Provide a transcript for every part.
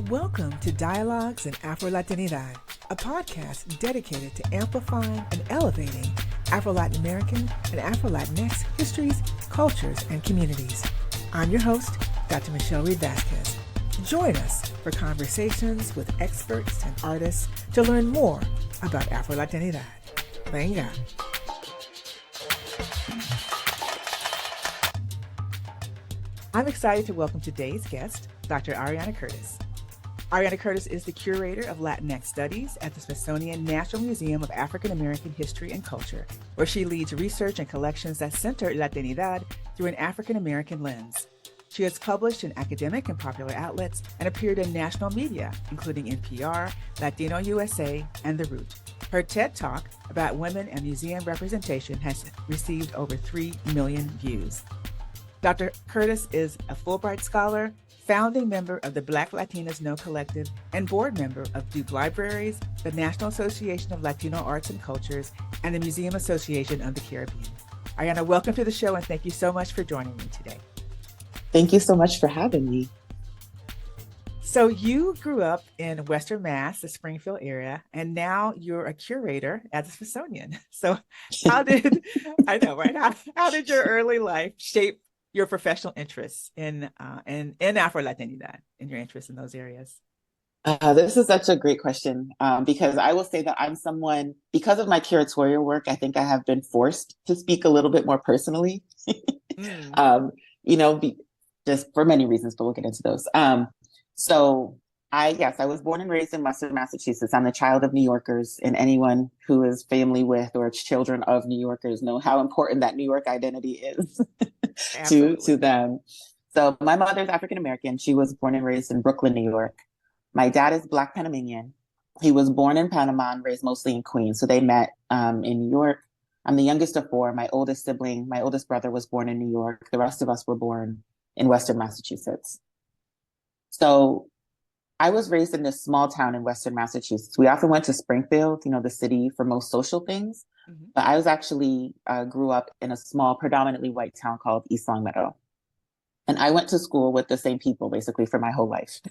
Welcome to Dialogues in Afro-Latinidad, a podcast dedicated to amplifying and elevating Afro-Latin American and Afro-Latinx histories, cultures, and communities. I'm your host, Dr. Michelle Reed-Vasquez. Join us for conversations with experts and artists to learn more about Afro-Latinidad. Venga. I'm excited to welcome today's guest, Dr. Ariana Curtis. Ariana Curtis is the Curator of Latinx Studies at the Smithsonian National Museum of African American History and Culture, where she leads research and collections that center Latinidad through an African American lens. She has published in academic and popular outlets and appeared in national media, including NPR, Latino USA, and The Root. Her TED Talk about women and museum representation has received over 3 million views. Dr. Curtis is a Fulbright Scholar, founding member of the Black Latinas Know Collective, and board member of Duke Libraries, the National Association of Latino Arts and Cultures, and the Museum Association of the Caribbean. Ariana, welcome to the show, and thank you so much for joining me today. Thank you so much for having me. So you grew up in Western Mass, the Springfield area, and now you're a curator at the Smithsonian. So how did, I know, right? How did your early life shape your professional interests in Afro-Latinidad and your interest in those areas? This is such a great question because I will say that I'm someone, because of my curatorial work, I think I have been forced to speak a little bit more personally, just for many reasons, but we'll get into those. I was born and raised in Western Massachusetts. I'm the child of New Yorkers, and anyone who is family with or children of New Yorkers know how important that New York identity is to them. So my mother's African American. She was born and raised in Brooklyn, New York. My dad is Black Panamanian. He was born in Panama and raised mostly in Queens. So they met in New York. I'm the youngest of four. My oldest brother was born in New York. The rest of us were born in Western Massachusetts. So I was raised in this small town in Western Massachusetts. We often went to Springfield, the city, for most social things. Mm-hmm. But I was actually grew up in a small, predominantly white town called East Longmeadow. And I went to school with the same people, basically, for my whole life.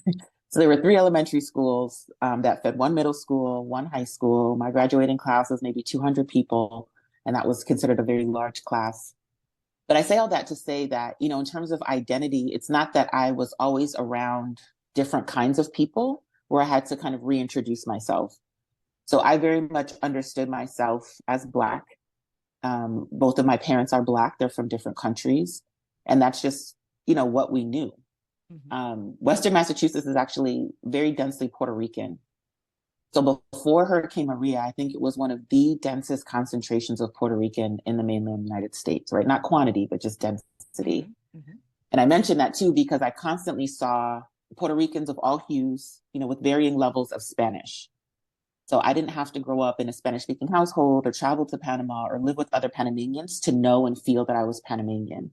So there were 3 elementary schools that fed 1 middle school, 1 high school. My graduating class was maybe 200 people, and that was considered a very large class. But I say all that to say that, in terms of identity, it's not that I was always around different kinds of people where I had to kind of reintroduce myself. So I very much understood myself as Black. Both of my parents are Black. They're from different countries. And that's just, what we knew. Mm-hmm. Western Massachusetts is actually very densely Puerto Rican. So before Hurricane Maria, I think it was one of the densest concentrations of Puerto Rican in the mainland United States, right? Not quantity, but just density. Mm-hmm. And I mention that too, because I constantly saw Puerto Ricans of all hues, with varying levels of Spanish. So I didn't have to grow up in a Spanish-speaking household or travel to Panama or live with other Panamanians to know and feel that I was Panamanian.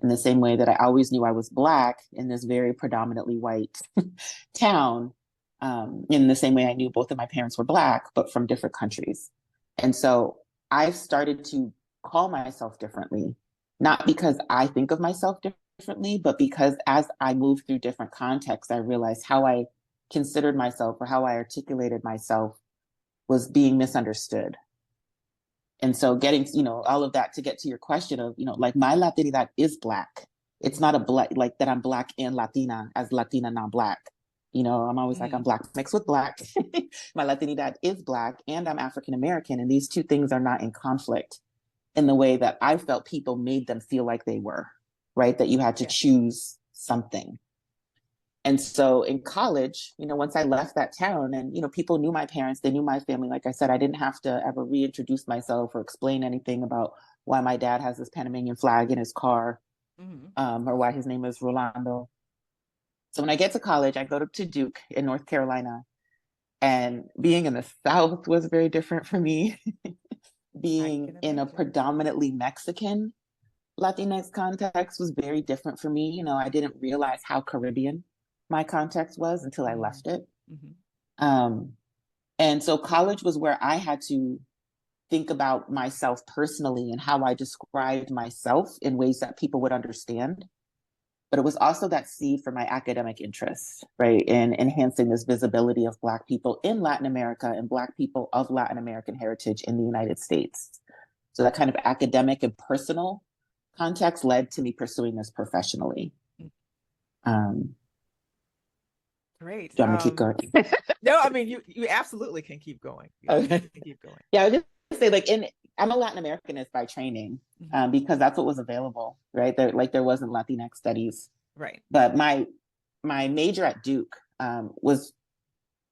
In the same way that I always knew I was Black in this very predominantly white town, in the same way I knew both of my parents were Black, but from different countries. And so I started to call myself differently, not because I think of myself differently, but because as I moved through different contexts, I realized how I considered myself or how I articulated myself was being misunderstood. And so getting, all of that to get to your question of, like my Latinidad is Black. It's not a Black, like that I'm Black and Latina as Latina, not Black. I'm always like, I'm Black mixed with Black. My Latinidad is Black and I'm African American. And these two things are not in conflict in the way that I felt people made them feel like they were, right? That you had to choose something. And so in college, once I left that town and, people knew my parents, they knew my family. Like I said, I didn't have to ever reintroduce myself or explain anything about why my dad has this Panamanian flag in his car, or why his name is Rolando. So when I get to college, I go to Duke in North Carolina, and being in the South was very different for me. Being in a predominantly Mexican Latinx context was very different for me. I didn't realize how Caribbean my context was until I left it. Mm-hmm. And so college was where I had to think about myself personally and how I described myself in ways that people would understand. but it was also that seed for my academic interest, right, in enhancing this visibility of Black people in Latin America and Black people of Latin American heritage in the United States. So that kind of academic and personal context led to me pursuing this professionally. Great. Do you want me to keep going? No, I mean, you absolutely can keep going. Okay. Can keep going. Yeah, I would just say, like, I'm a Latin Americanist by training, because that's what was available, right? There wasn't Latinx studies. Right. But my major at Duke was,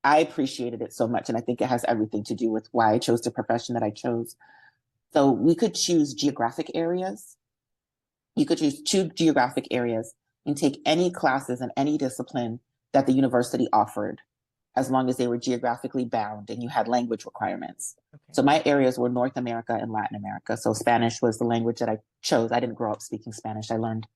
I appreciated it so much, and I think it has everything to do with why I chose the profession that I chose. So we could choose geographic areas. You could choose 2 geographic areas and take any classes in any discipline that the university offered, as long as they were geographically bound and you had language requirements. Okay. So my areas were North America and Latin America. So Spanish was the language that I chose. I didn't grow up speaking Spanish. I learned.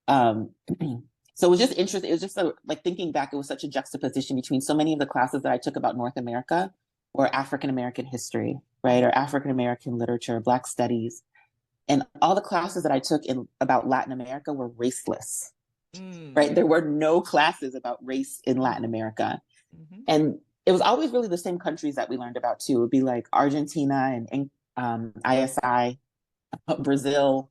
So it was just interesting. It was just like thinking back, it was such a juxtaposition between so many of the classes that I took about North America or African American history, right? Or African American literature, Black studies. And all the classes that I took about Latin America were raceless, right? There were no classes about race in Latin America. And it was always really the same countries that we learned about too. It would be like Argentina and ISI, Brazil,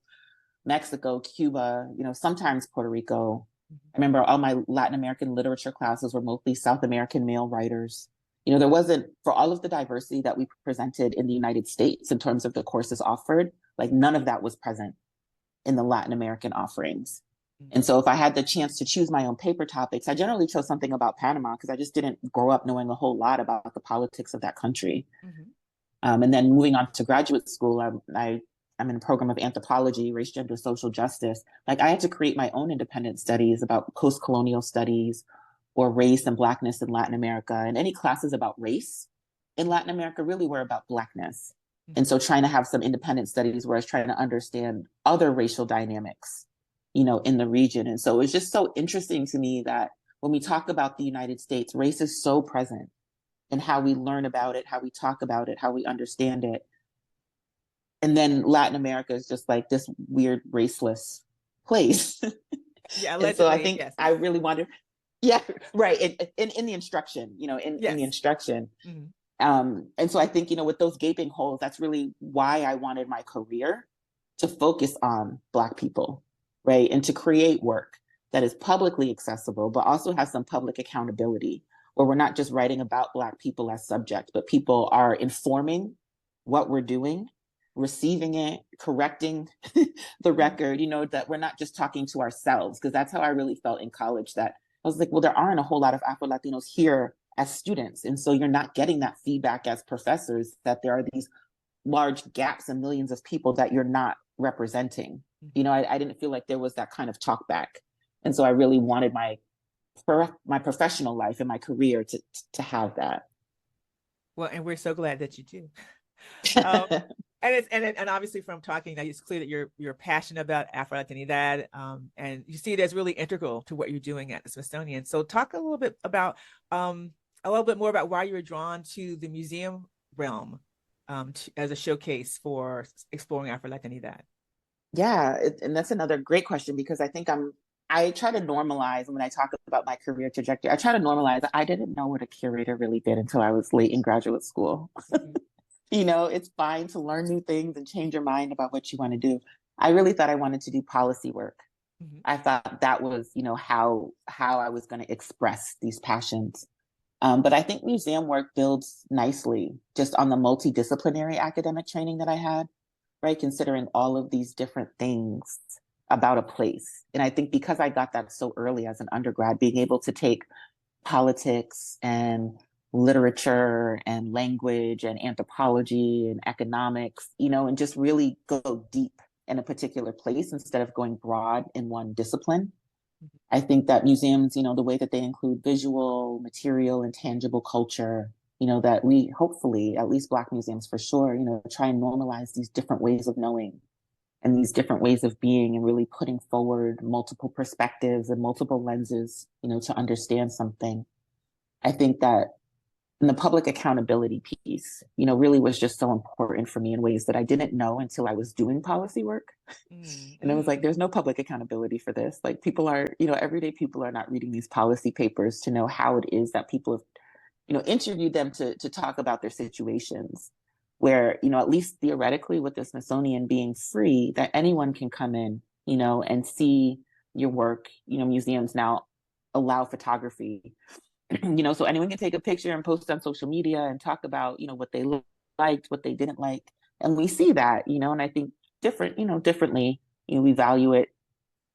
Mexico, Cuba, sometimes Puerto Rico. I remember all my Latin American literature classes were mostly South American male writers. There wasn't, for all of the diversity that we presented in the United States in terms of the courses offered, like none of that was present in the Latin American offerings. And so if I had the chance to choose my own paper topics, I generally chose something about Panama because I just didn't grow up knowing a whole lot about the politics of that country. And then moving on to graduate school, I'm in a program of anthropology, race, gender, social justice. Like I had to create my own independent studies about post-colonial studies or race and Blackness in Latin America. And any classes about race in Latin America really were about Blackness. And so trying to have some independent studies where I was trying to understand other racial dynamics, in the region. And so it's just so interesting to me that when we talk about the United States, race is so present in how we learn about it, how we talk about it, how we understand it. And then Latin America is just like this weird raceless place. Yeah, and so I think I really wanted, yeah, right. In the instruction, in the instruction. And so I think, with those gaping holes, that's really why I wanted my career to focus on Black people, right? And to create work that is publicly accessible, but also has some public accountability, where we're not just writing about Black people as subject, but people are informing what we're doing, receiving it, correcting the record, that we're not just talking to ourselves, because that's how I really felt in college, that I was like, well, there aren't a whole lot of Afro-Latinos here as students. And so you're not getting that feedback as professors, that there are these large gaps and millions of people that you're not representing. I didn't feel like there was that kind of talk back. And so I really wanted my professional life and my career to have that. Well, and we're so glad that you do. And obviously from talking now, it's clear that you're passionate about Afro-Latinidad, and you see it as really integral to what you're doing at the Smithsonian. So talk a little bit more about why you were drawn to the museum realm as a showcase for exploring Afro-Latinidad. Yeah, and that's another great question, because I think I try to normalize when I talk about my career trajectory. I try to normalize that I didn't know what a curator really did until I was late in graduate school. It's fine to learn new things and change your mind about what you want to do. I really thought I wanted to do policy work. I thought that was, how I was going to express these passions. But I think museum work builds nicely just on the multidisciplinary academic training that I had, right? Considering all of these different things about a place. And I think because I got that so early as an undergrad, being able to take politics and literature and language and anthropology and economics, and just really go deep in a particular place instead of going broad in one discipline. I think that museums, the way that they include visual, material, and tangible culture, that we hopefully, at least Black museums for sure, try and normalize these different ways of knowing and these different ways of being, and really putting forward multiple perspectives and multiple lenses, to understand something. I think that and the public accountability piece, really was just so important for me in ways that I didn't know until I was doing policy work. And I was like, there's no public accountability for this. Like people are, everyday people are not reading these policy papers to know how it is that people have, interviewed them to talk about their situations where, at least theoretically with the Smithsonian being free, that anyone can come in, and see your work. Museums now allow photography, so anyone can take a picture and post on social media and talk about, what they liked, what they didn't like. And we see that, and I think differently, we value it.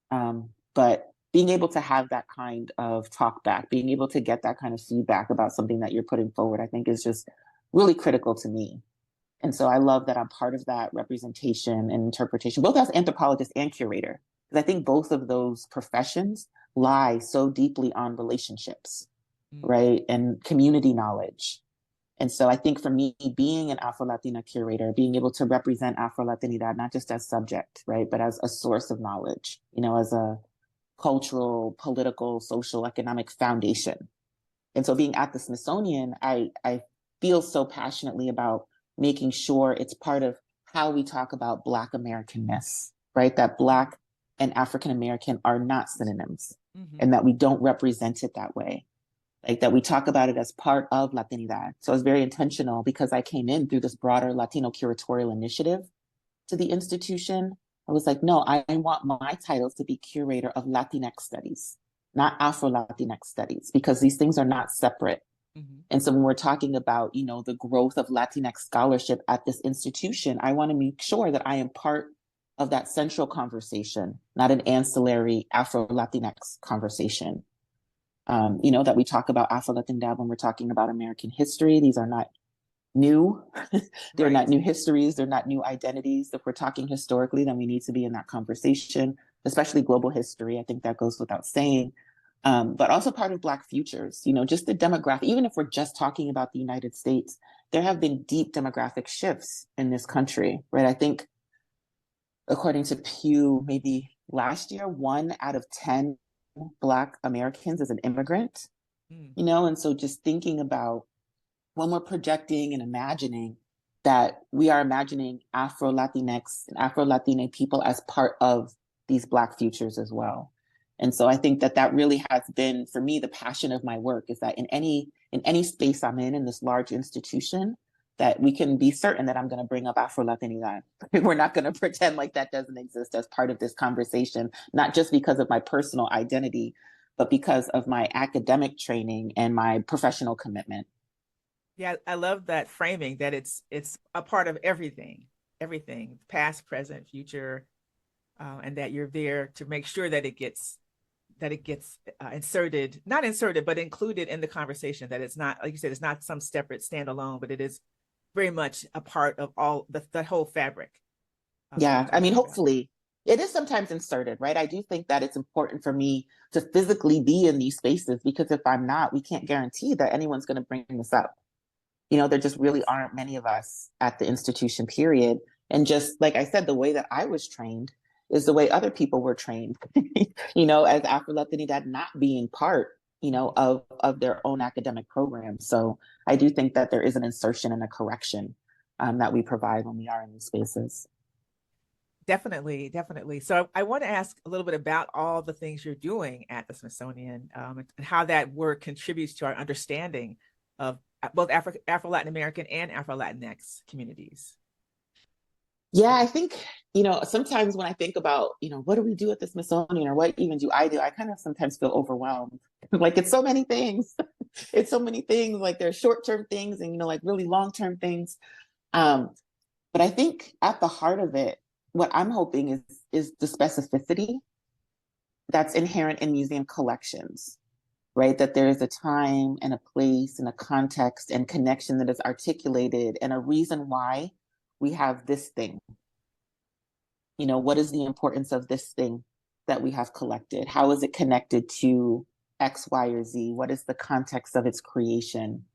But being able to have that kind of talk back, being able to get that kind of feedback about something that you're putting forward, I think is just really critical to me. And so I love that I'm part of that representation and interpretation, both as anthropologist and curator, because I think both of those professions lie so deeply on relationships, right? And community knowledge. And so I think for me, being an Afro-Latina curator, being able to represent Afro-Latinidad, not just as subject, right, but as a source of knowledge, as a cultural, political, social, economic foundation. And so being at the Smithsonian, I feel so passionately about making sure it's part of how we talk about Black Americanness, right? That Black and African American are not synonyms, and that we don't represent it that way. Like that we talk about it as part of Latinidad. So I was very intentional because I came in through this broader Latino curatorial initiative to the institution. I was like, no, I want my titles to be Curator of Latinx Studies, not Afro-Latinx Studies, because these things are not separate. And so when we're talking about, the growth of Latinx scholarship at this institution, I want to make sure that I am part of that central conversation, not an ancillary Afro-Latinx conversation. That we talk about Afro-Latinidad when we're talking about American history. These are not new. They're not new histories. They're not new identities. If we're talking historically, then we need to be in that conversation, especially global history. I think that goes without saying. But also part of Black futures, just the demographic, even if we're just talking about the United States, there have been deep demographic shifts in this country, right? I think according to Pew, maybe last year, 1 out of 10 Black Americans is an immigrant, and so just thinking about when we're projecting and imagining that we are imagining Afro-Latinx and Afro-Latina people as part of these Black futures as well. And so I think that really has been, for me, the passion of my work is that in any space I'm in this large institution, that we can be certain that I'm going to bring up Afro-Latinidad. We're not going to pretend like that doesn't exist as part of this conversation, not just because of my personal identity, but because of my academic training and my professional commitment. Yeah, I love that framing, that it's a part of everything, past, present, future, and that you're there to make sure that it gets inserted, not inserted, but included in the conversation, that it's not, like you said, it's not some separate standalone, but it is very much a part of all the whole fabric. Yeah, I mean, hopefully it is sometimes inserted, right? I do think that it's important for me to physically be in these spaces, because if I'm not, we can't guarantee that anyone's going to bring this up. There just really aren't many of us at the institution, period. And just like I said, the way that I was trained is the way other people were trained, as Afro-Latinidad not being part, of their own academic program. So I do think that there is an insertion and a correction that we provide when we are in these spaces. Definitely. So I want to ask a little bit about all the things you're doing at the Smithsonian, and how that work contributes to our understanding of both Afro-Latin American and Afro-Latinx communities. Yeah, I think, sometimes when I think about, what do we do at the Smithsonian, or what even do, I kind of sometimes feel overwhelmed. Like it's so many things. It's so many things. Like there's short-term things and, like really long-term things. But I think at the heart of it, what I'm hoping is the specificity that's inherent in museum collections, right? That there is a time and a place and a context and connection that is articulated, and a reason why we have this thing. What is the importance of this thing that we have collected? How is it connected to X, Y, or Z? What is the context of its creation?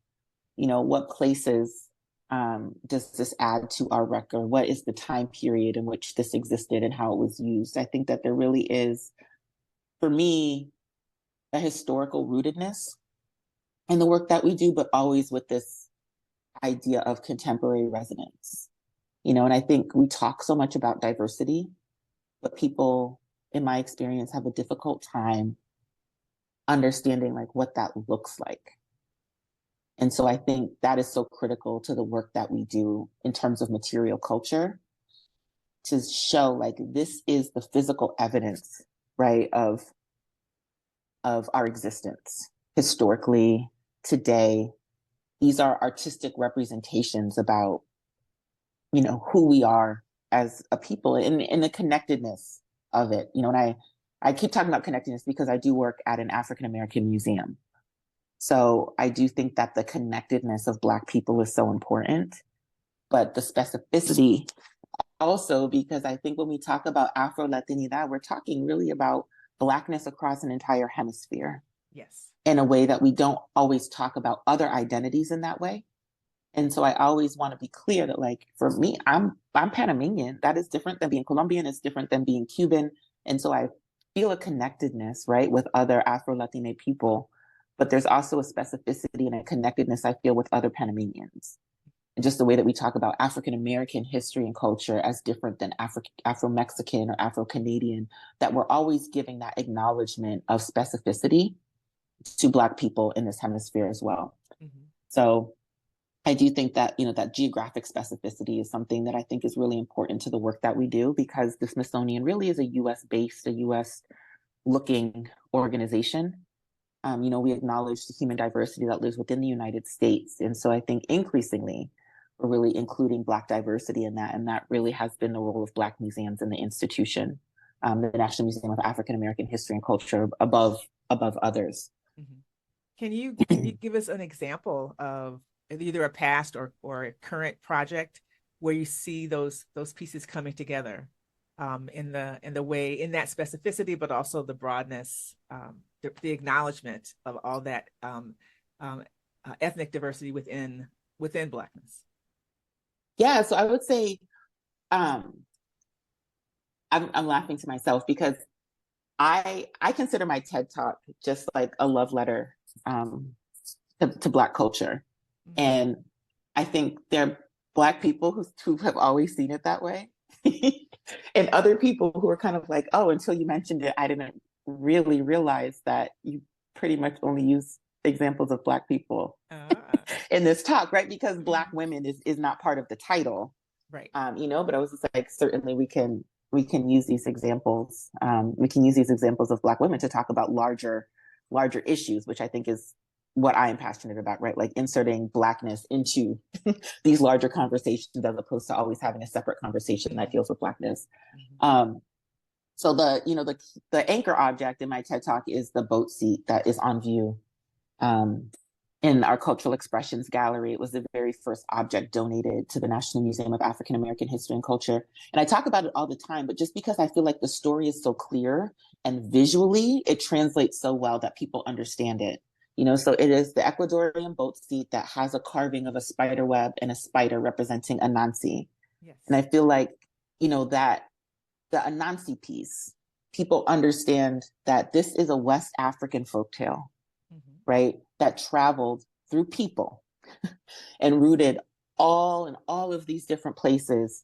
What places does this add to our record? What is the time period in which this existed and how it was used? I think that there really is, for me, a historical rootedness in the work that we do, but always with this idea of contemporary resonance. And I think we talk so much about diversity, but people, in my experience, have a difficult time understanding like what that looks like. And so I think that is so critical to the work that we do in terms of material culture, to show like this is the physical evidence, right, of our existence historically, today. These are artistic representations about, who we are as a people, and the connectedness of it. And I keep talking about connectedness because I do work at an African American museum. So I do think that the connectedness of Black people is so important, but the specificity also, because I think when we talk about Afro-Latinidad, we're talking really about Blackness across an entire hemisphere. Yes. In a way that we don't always talk about other identities in that way. And so I always want to be clear that, like, for me, I'm Panamanian. That is different than being Colombian. It's different than being Cuban. And so I feel a connectedness, right, with other Afro-Latina people. But there's also a specificity and a connectedness I feel with other Panamanians. And just the way that we talk about African American history and culture as different than Afro-Mexican or Afro-Canadian, that we're always giving that acknowledgement of specificity to Black people in this hemisphere as well. Mm-hmm. So I do think that, that geographic specificity is something that I think is really important to the work that we do, because the Smithsonian really is a US-based, a US-looking organization. We acknowledge the human diversity that lives within the United States. And so I think increasingly, we're really including Black diversity in that. And that really has been the role of Black museums in the institution, the National Museum of African American History and Culture above others. Mm-hmm. Can you give us an example of either a past or a current project where you see those pieces coming together in that specificity, but also the broadness, the acknowledgement of all that ethnic diversity within Blackness? Yeah, so I would say I'm laughing to myself because I consider my TED Talk just like a love letter to Black culture. Mm-hmm. And I think there are Black people who have always seen it that way. And other people who are kind of like, oh, until you mentioned it, I didn't really realize that you pretty much only use examples of Black people in this talk, right? Because Black women is not part of the title, right? But I was just like, certainly we can use these examples. We can use these examples of Black women to talk about larger issues, which I think is what I am passionate about, right? Like inserting Blackness into these larger conversations as opposed to always having a separate conversation that deals with Blackness. Mm-hmm. So the anchor object in my TED Talk is the boat seat that is on view in our Cultural Expressions Gallery. It was the very first object donated to the National Museum of African American History and Culture. And I talk about it all the time, but just because I feel like the story is so clear and visually it translates so well that people understand it. So it is the Ecuadorian boat seat that has a carving of a spider web and a spider representing Anansi. Yes. And I feel like, that the Anansi piece, people understand that this is a West African folktale, mm-hmm. right? That traveled through people and rooted all of these different places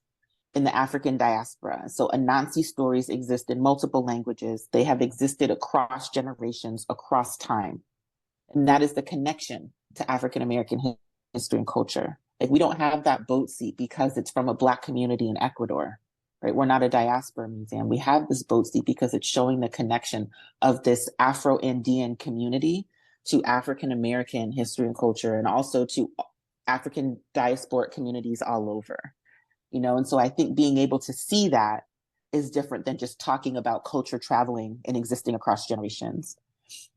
in the African diaspora. So Anansi stories exist in multiple languages. They have existed across generations, across time. And that is the connection to African American history and culture. Like, we don't have that boat seat because it's from a Black community in Ecuador, right? We're not a diaspora museum. We have this boat seat because it's showing the connection of this Afro-Andean community to African American history and culture, and also to African diasporic communities all over, And so I think being able to see that is different than just talking about culture traveling and existing across generations.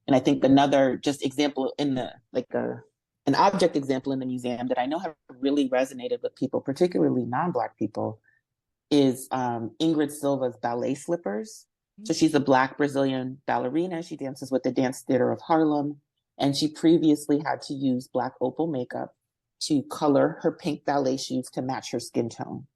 And I think another just example in an object example in the museum that I know have really resonated with people, particularly non-Black people, is Ingrid Silva's ballet slippers. So she's a Black Brazilian ballerina. She dances with the Dance Theater of Harlem. And she previously had to use Black opal makeup to color her pink ballet shoes to match her skin tone.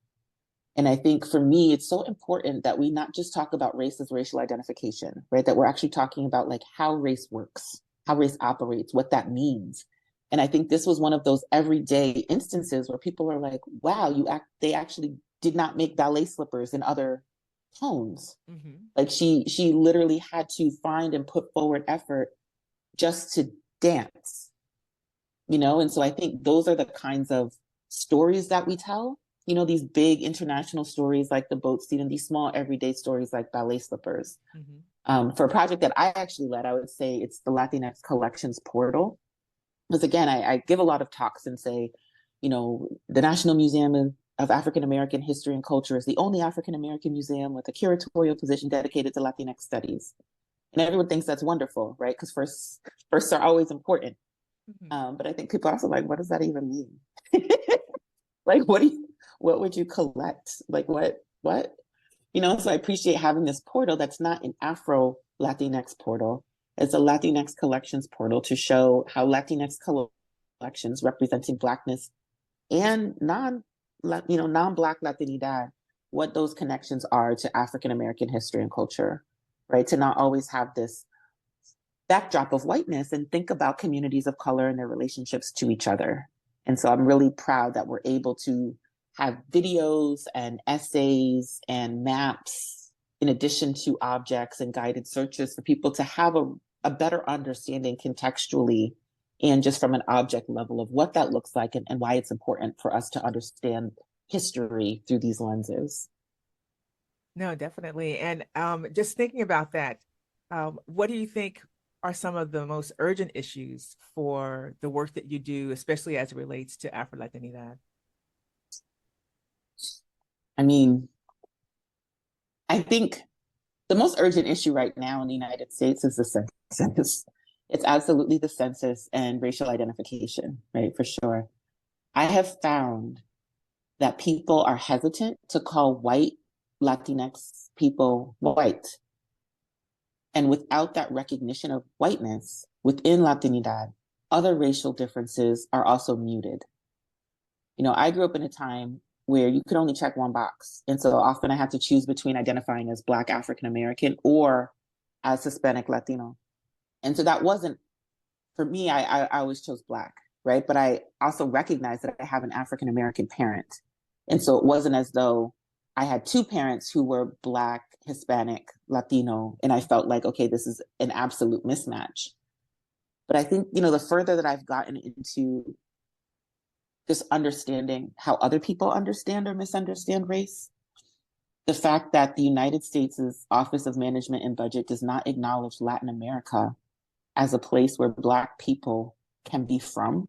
And I think for me, it's so important that we not just talk about race as racial identification, right? That we're actually talking about like how race works, how race operates, what that means. And I think this was one of those everyday instances where people are like, wow, they actually did not make ballet slippers in other tones. Mm-hmm. Like she literally had to find and put forward effort just to dance, And so I think those are the kinds of stories that we tell, these big international stories like the boat scene and these small everyday stories like ballet slippers. Mm-hmm. For a project that I actually led, I would say it's the Latinx Collections Portal. Because again, I give a lot of talks and say, the National Museum of African American History and Culture is the only African American museum with a curatorial position dedicated to Latinx studies. And everyone thinks that's wonderful, right? Because firsts are always important. Mm-hmm. But I think people are also like, what does that even mean? Like, what would you collect? Like, what? So I appreciate having this portal that's not an Afro Latinx portal. It's a Latinx collections portal to show how Latinx collections representing Blackness and non-Black Latinidad, what those connections are to African American history and culture, right? To not always have this backdrop of whiteness and think about communities of color and their relationships to each other. And so I'm really proud that we're able to have videos and essays and maps in addition to objects and guided searches for people to have a better understanding contextually and just from an object level of what that looks like and why it's important for us to understand history through these lenses. No, definitely. And just thinking about that, what do you think are some of the most urgent issues for the work that you do, especially as it relates to Afro-Latinidad? I mean, I think the most urgent issue right now in the United States is the census. It's absolutely the census and racial identification, right? For sure. I have found that people are hesitant to call white Latinx people white. And without that recognition of whiteness within Latinidad, other racial differences are also muted. I grew up in a time where you could only check one box. And so often I had to choose between identifying as Black African American or as Hispanic Latino. And so that wasn't, for me, I always chose Black, right? But I also recognized that I have an African American parent. And so it wasn't as though I had two parents who were Black, Hispanic, Latino, and I felt like, okay, this is an absolute mismatch. But I think, the further that I've gotten into just understanding how other people understand or misunderstand race, the fact that the United States' Office of Management and Budget does not acknowledge Latin America as a place where Black people can be from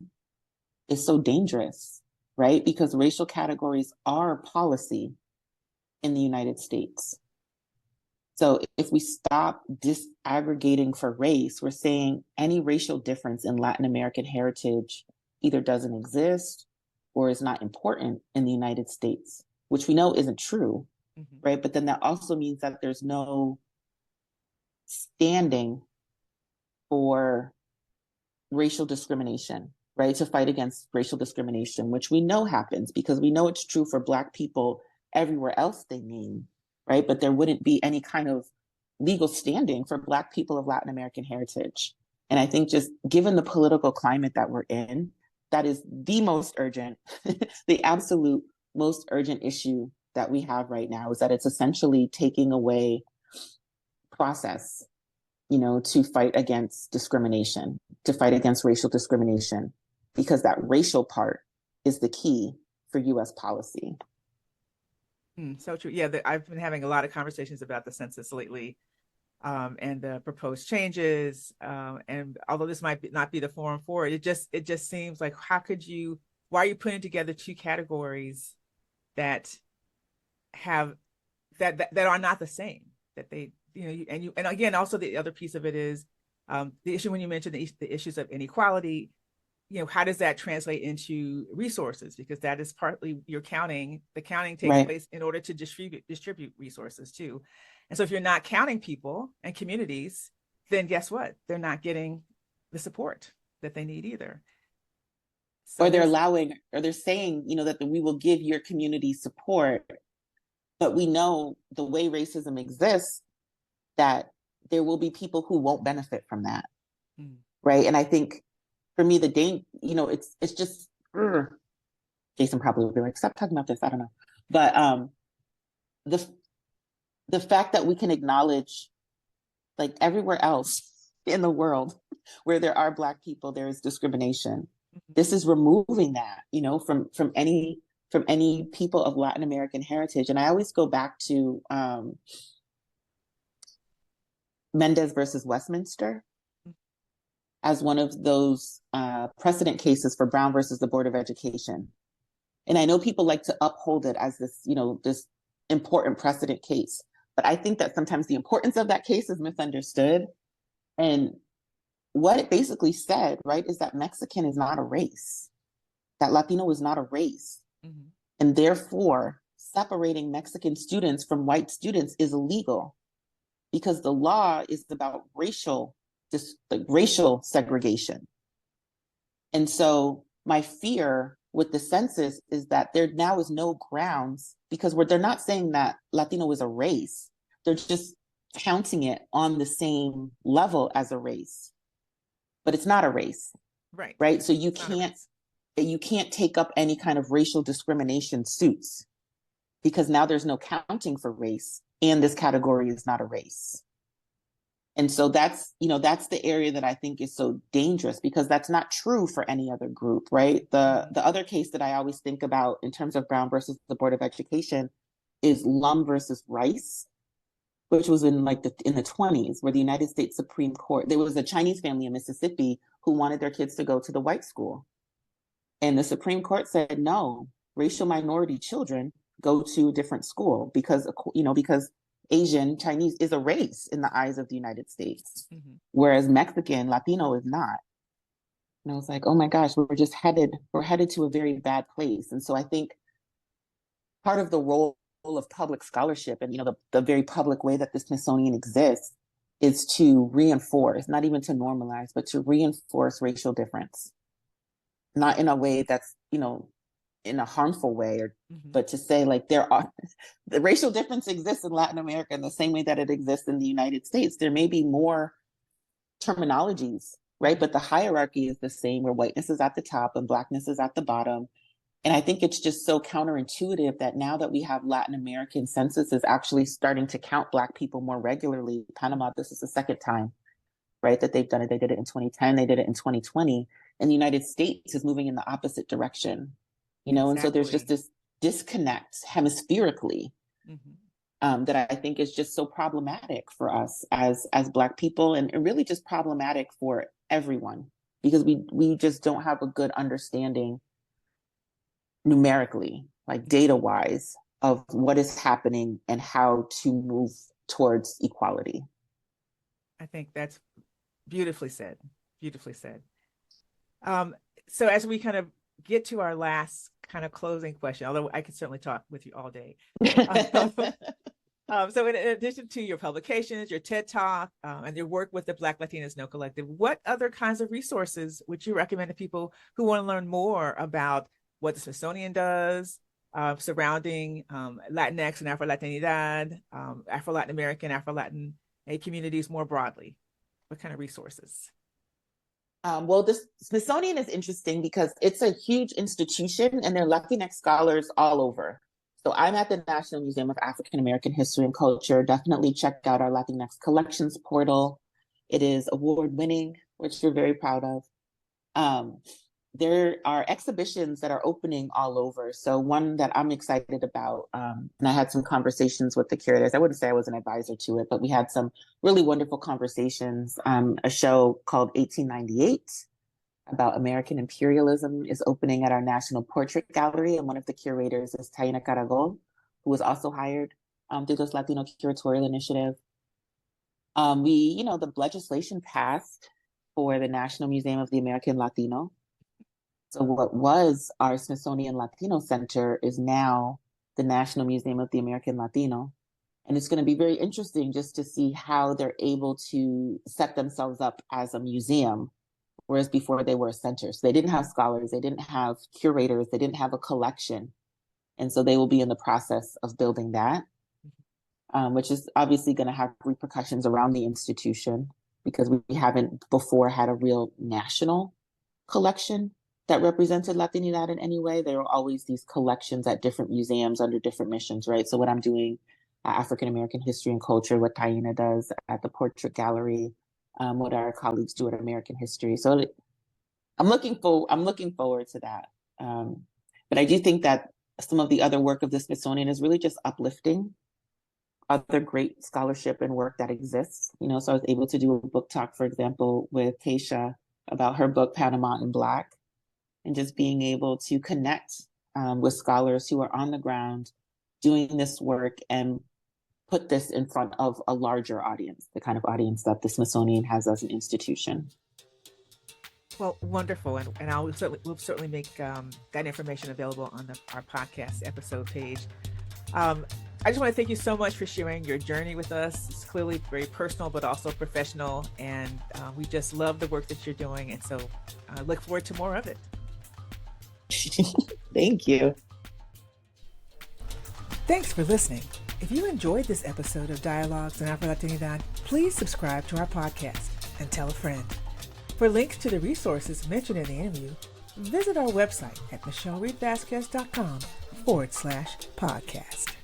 is so dangerous, right? Because racial categories are policy in the United States. So if we stop disaggregating for race, we're saying any racial difference in Latin American heritage either doesn't exist or is not important in the United States, which we know isn't true, right? But then that also means that there's no standing for racial discrimination, right? To fight against racial discrimination, which we know happens because we know it's true for Black people everywhere else they name, right? But there wouldn't be any kind of legal standing for Black people of Latin American heritage. And I think just given the political climate that we're in, that is the most urgent, the absolute most urgent issue that we have right now is that it's essentially taking away process, to fight against discrimination, to fight against racial discrimination, because that racial part is the key for US policy. So true. Yeah, I've been having a lot of conversations about the census lately, and the proposed changes. And although this might not be the forum for it, it just seems like why are you putting together two categories that have that are not the same, that they and again, also the other piece of it is the issue when you mentioned the issues of inequality. How does that translate into resources? Because that is partly the counting takes Right. place in order to distribute resources too. And so if you're not counting people and communities, then guess what? They're not getting the support that they need either. So or they're saying, that we will give your community support, but we know the way racism exists, that there will be people who won't benefit from that. right? And I think for me, it's just, Jason probably would be like, stop talking about this. I don't know. But the the fact that we can acknowledge, like, everywhere else in the world where there are Black people, there is discrimination. This is removing that, from any people of Latin American heritage. And I always go back to Mendez versus Westminster as one of those precedent cases for Brown versus the Board of Education. And I know people like to uphold it as this important precedent case, but I think that sometimes the importance of that case is misunderstood. And what it basically said, right, is that Mexican is not a race, that Latino is not a race. Mm-hmm. And therefore, separating Mexican students from white students is illegal because the law is about racial segregation. And so my fear with the census is that there now is no grounds, because they're not saying that Latino is a race. They're just counting it on the same level as a race, but it's not a race. Right. So you can't take up any kind of racial discrimination suits because now there's no counting for race and this category is not a race. And so that's the area that I think is so dangerous, because that's not true for any other group, right? The other case that I always think about in terms of Brown versus the Board of Education is Lum versus Rice, which was in the 20s, where the United States Supreme Court, there was a Chinese family in Mississippi who wanted their kids to go to the white school. And the Supreme Court said, no, racial minority children go to a different school because Asian, Chinese is a race in the eyes of the United States, whereas Mexican, Latino is not. And I was like, oh my gosh, we're headed to a very bad place. And so I think part of the role of public scholarship and, the very public way that the Smithsonian exists is to reinforce, not even to normalize, but to reinforce racial difference. Not in a way that's, in a harmful way, but to say, like, the racial difference exists in Latin America in the same way that it exists in the United States. There may be more terminologies, right? But the hierarchy is the same, where whiteness is at the top and Blackness is at the bottom. And I think it's just so counterintuitive that now that we have Latin American censuses actually starting to count Black people more regularly. Panama, this is the second time, right, that they've done it. They did it in 2010, they did it in 2020, and the United States is moving in the opposite direction. Exactly. And so there's just this disconnect hemispherically that I think is just so problematic for us as Black people, and really just problematic for everyone, because we just don't have a good understanding numerically, like data-wise, of what is happening and how to move towards equality. I think that's beautifully said. Beautifully said. So as we kind of get to our last kind of closing question, although I could certainly talk with you all day. So in addition to your publications, your TED Talk, and your work with the Black Latinas No Collective, what other kinds of resources would you recommend to people who want to learn more about what the Smithsonian does surrounding Latinx and Afro-Latinidad, Afro-Latin American, Afro-Latin communities more broadly? What kind of resources? Well, the Smithsonian is interesting because it's a huge institution and there are Latinx scholars all over. So I'm at the National Museum of African American History and Culture. Definitely check out our Latinx collections portal. It is award-winning, which we're very proud of. There are exhibitions that are opening all over. So one that I'm excited about, and I had some conversations with the curators. I wouldn't say I was an advisor to it, but we had some really wonderful conversations. A show called 1898 about American imperialism is opening at our National Portrait Gallery, and one of the curators is Taina Caragol, who was also hired through this Latino Curatorial Initiative. The legislation passed for the National Museum of the American Latino. So what was our Smithsonian Latino Center is now the National Museum of the American Latino. And it's going to be very interesting just to see how they're able to set themselves up as a museum, whereas before they were a center. So they didn't have scholars, they didn't have curators, they didn't have a collection. And so they will be in the process of building that, which is obviously going to have repercussions around the institution. because we haven't before had a real national collection that represented Latinidad in any way. There were always these collections at different museums under different missions, right? So what I'm doing at African American History and Culture, what Taina does at the Portrait Gallery, what our colleagues do at American History. So I'm looking forward to that. But I do think that some of the other work of the Smithsonian is really just uplifting other great scholarship and work that exists. You know, so I was able to do a book talk, for example, with Keisha about her book, Panama in Black, and just being able to connect with scholars who are on the ground doing this work and put this in front of a larger audience, the kind of audience that the Smithsonian has as an institution. Well, wonderful. And we'll certainly make that information available on our podcast episode page. I just want to thank you so much for sharing your journey with us. It's clearly very personal, but also professional. And we just love the work that you're doing. And so I look forward to more of it. Thank you. Thanks for listening. If you enjoyed this episode of Dialogues on Afro-Latinidad, please subscribe to our podcast and tell a friend. For links to the resources mentioned in the interview, visit our website at michellereedvasquez.com/podcast.